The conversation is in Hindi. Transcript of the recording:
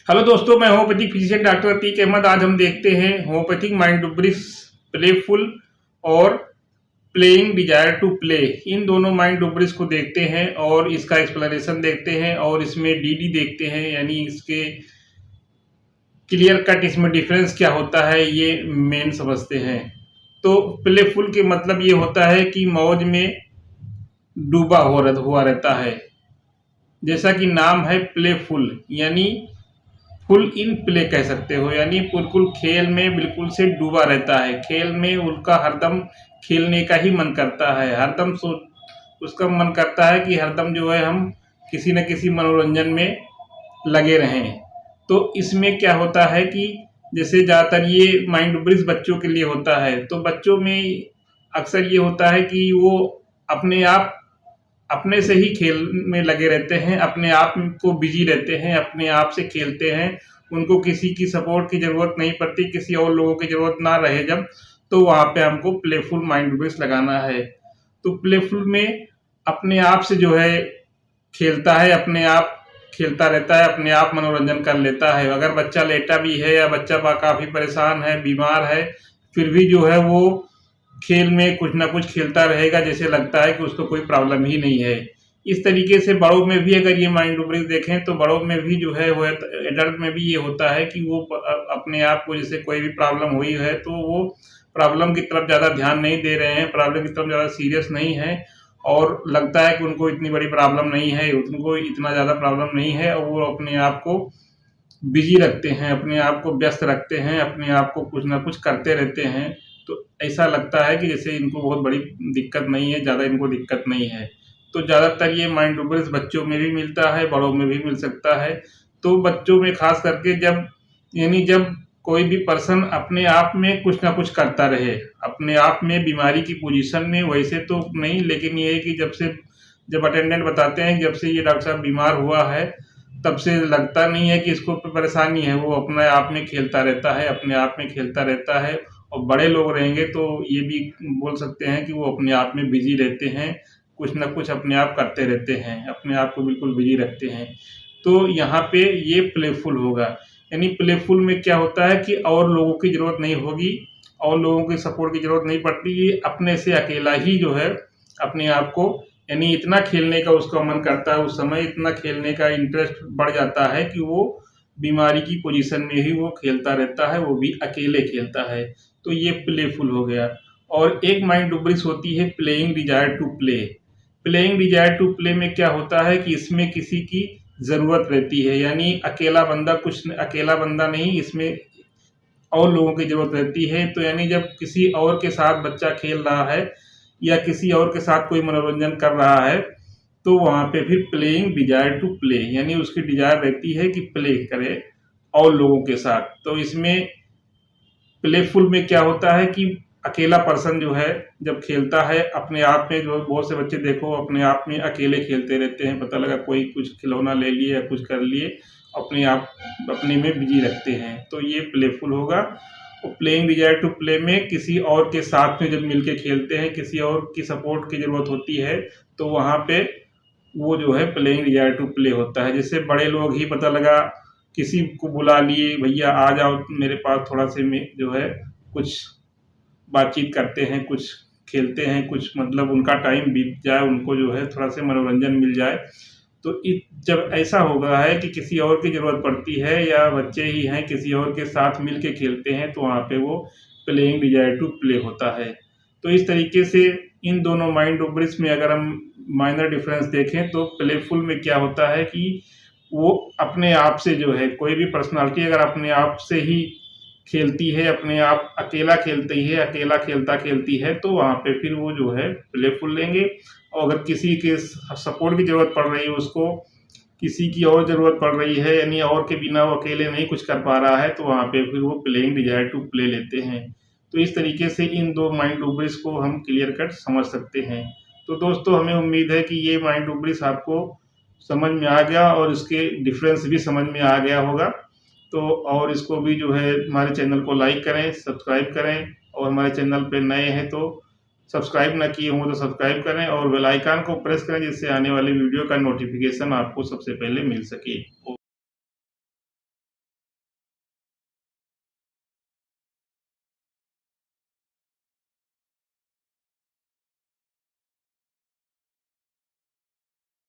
हेलो दोस्तों, मैं homeopathic physician doctor Atiq Ahmed. आज हम देखते हैं होम्योपैथिक माइंड डुब्रिस, प्लेफुल और प्लेइंग डिजायर टू प्ले। इन दोनों माइंड डुब्रिस को देखते हैं और इसका एक्सप्लेनेशन देखते हैं और इसमें डीडी देखते हैं, यानी इसके क्लियर कट इसमें डिफरेंस क्या होता है ये मेन समझते हैं। तो प्लेफुल के मतलब ये होता है कि मौज में डूबा हुआ रहता है। जैसा कि नाम है प्लेफुल, यानी फुल इन प्ले कह सकते हो, यानी बिल्कुल खेल में बिल्कुल से डूबा रहता है। खेल में उनका हरदम खेलने का ही मन करता है, हरदम उसका मन करता है कि हरदम जो है हम किसी न किसी मनोरंजन में लगे रहें। तो इसमें क्या होता है कि जैसे ज़्यादातर ये माइंड ब्रिज बच्चों के लिए होता है, तो बच्चों में अक्सर ये होता है कि वो अपने आप अपने से ही खेल में लगे रहते हैं, अपने आप को बिजी रहते हैं, अपने आप से खेलते हैं। उनको किसी की सपोर्ट की ज़रूरत नहीं पड़ती, किसी और लोगों की ज़रूरत ना रहे जब, तो वहाँ पे हमको प्लेफुल माइंड बेस लगाना है। तो प्लेफुल में अपने आप से जो है खेलता है, अपने आप खेलता रहता है, अपने आप मनोरंजन कर लेता है। अगर बच्चा लेटा भी है या बच्चा काफ़ी परेशान है, बीमार है, फिर भी जो है वो खेल में कुछ ना कुछ खेलता रहेगा, जैसे लगता है कि उसको कोई प्रॉब्लम ही नहीं है। इस तरीके से बड़ों में भी अगर ये माइंड डुबरिंग देखें तो बड़ों में भी जो है वो एडल्ट में भी ये होता है कि वो अपने आप को जैसे कोई भी प्रॉब्लम हुई है तो वो प्रॉब्लम की तरफ ज़्यादा ध्यान नहीं दे रहे हैं, प्रॉब्लम की तरफ ज़्यादा सीरियस नहीं है और लगता है कि उनको इतनी बड़ी प्रॉब्लम नहीं है, उनको इतना ज़्यादा प्रॉब्लम नहीं है और वो अपने आप को बिजी रखते हैं, अपने आप को व्यस्त रखते हैं, अपने आप को कुछ ना कुछ करते रहते हैं। तो ऐसा लगता है कि जैसे इनको बहुत बड़ी दिक्कत नहीं है, ज़्यादा इनको दिक्कत नहीं है। तो ज़्यादातर ये माइंड डुबरिस बच्चों में भी मिलता है, बड़ों में भी मिल सकता है। तो बच्चों में खास करके जब कोई भी पर्सन अपने आप में कुछ ना कुछ करता रहे, अपने आप में बीमारी की पोजीशन में वैसे तो नहीं, लेकिन ये है कि जब अटेंडेंट बताते हैं जब से ये डॉक्टर साहब बीमार हुआ है, तब से लगता नहीं है कि इसको परेशानी है, वो अपने आप में खेलता रहता है, अपने आप में खेलता रहता है। और बड़े लोग रहेंगे तो ये भी बोल सकते हैं कि वो अपने आप में बिजी रहते हैं, कुछ ना कुछ अपने आप करते रहते हैं, अपने आप को बिल्कुल बिजी रखते हैं। तो यहाँ पे ये प्लेफुल होगा, यानी प्लेफुल में क्या होता है कि और लोगों की ज़रूरत नहीं होगी, और लोगों की सपोर्ट की ज़रूरत नहीं पड़ती, ये अपने से अकेला ही जो है अपने आप को, यानी इतना खेलने का उसका मन करता है, उस समय इतना खेलने का इंटरेस्ट बढ़ जाता है कि वो बीमारी की पोजीशन में ही वो खेलता रहता है, वो भी अकेले खेलता है। तो ये प्लेफुल हो गया। और एक माइंड डुबरिस होती है playing desire to play. Playing desire to play में क्या होता है कि इसमें किसी की ज़रूरत रहती है, यानी अकेला बंदा नहीं, इसमें और लोगों की ज़रूरत रहती है। तो यानी जब किसी और के साथ बच्चा खेल रहा है या किसी और के साथ कोई मनोरंजन कर रहा है, तो वहाँ पे फिर प्लेइंग डिजायर टू प्ले, यानी उसकी डिजायर रहती है कि प्ले करे और लोगों के साथ। तो इसमें प्लेफुल में क्या होता है कि अकेला पर्सन जो है जब खेलता है अपने आप में, जो बहुत से बच्चे देखो अपने आप में अकेले खेलते रहते हैं, पता लगा कोई कुछ खिलौना ले लिए या कुछ कर लिए, अपने आप अपने में बिजी रखते हैं, तो ये प्लेफुल होगा। और प्लेइंग डिजायर टू प्ले में किसी और के साथ में जब मिलके खेलते हैं, किसी और की सपोर्ट की ज़रूरत होती है, तो वहाँ पे वो जो है प्लेइंग डिजायर टू प्ले होता है। जैसे बड़े लोग ही पता लगा किसी को बुला लिए, भैया आ जाओ मेरे पास थोड़ा से में जो है कुछ बातचीत करते हैं, कुछ खेलते हैं, कुछ मतलब उनका टाइम बीत जाए, उनको जो है थोड़ा सा मनोरंजन मिल जाए। तो जब ऐसा हो गया है कि किसी और की ज़रूरत पड़ती है या बच्चे ही हैं किसी और के साथ मिल के खेलते हैं, तो वहाँ पे वो प्लेइंग डिजायर टू प्ले होता है। तो इस तरीके से इन दोनों माइंड डुबरिस में अगर हम माइनर डिफरेंस देखें तो प्लेफुल में क्या होता है कि वो अपने आप से जो है, कोई भी पर्सनालिटी अगर अपने आप से ही खेलती है, अपने आप अकेला खेलती है, अकेला खेलता खेलती है, तो वहाँ पे फिर वो जो है प्लेफुल लेंगे। और अगर किसी के सपोर्ट की ज़रूरत पड़ रही है उसको, किसी की और ज़रूरत पड़ रही है, यानी और के बिना वो अकेले नहीं कुछ कर पा रहा है, तो वहाँ पे फिर वो प्लेइंग डिजायर टू प्ले लेते हैं। तो इस तरीके से इन दो माइंड डुबरिस को हम क्लियर कट समझ सकते हैं। तो दोस्तों हमें उम्मीद है कि ये माइंड डुबरिस आपको समझ में आ गया और इसके डिफरेंस भी समझ में आ गया होगा। तो और इसको भी जो है हमारे चैनल को लाइक करें, सब्सक्राइब करें, और हमारे चैनल पे नए हैं तो सब्सक्राइब ना किए हों तो सब्सक्राइब करें और बेल आइकन को प्रेस करें, जिससे आने वाले वीडियो का नोटिफिकेशन आपको सबसे पहले मिल सके।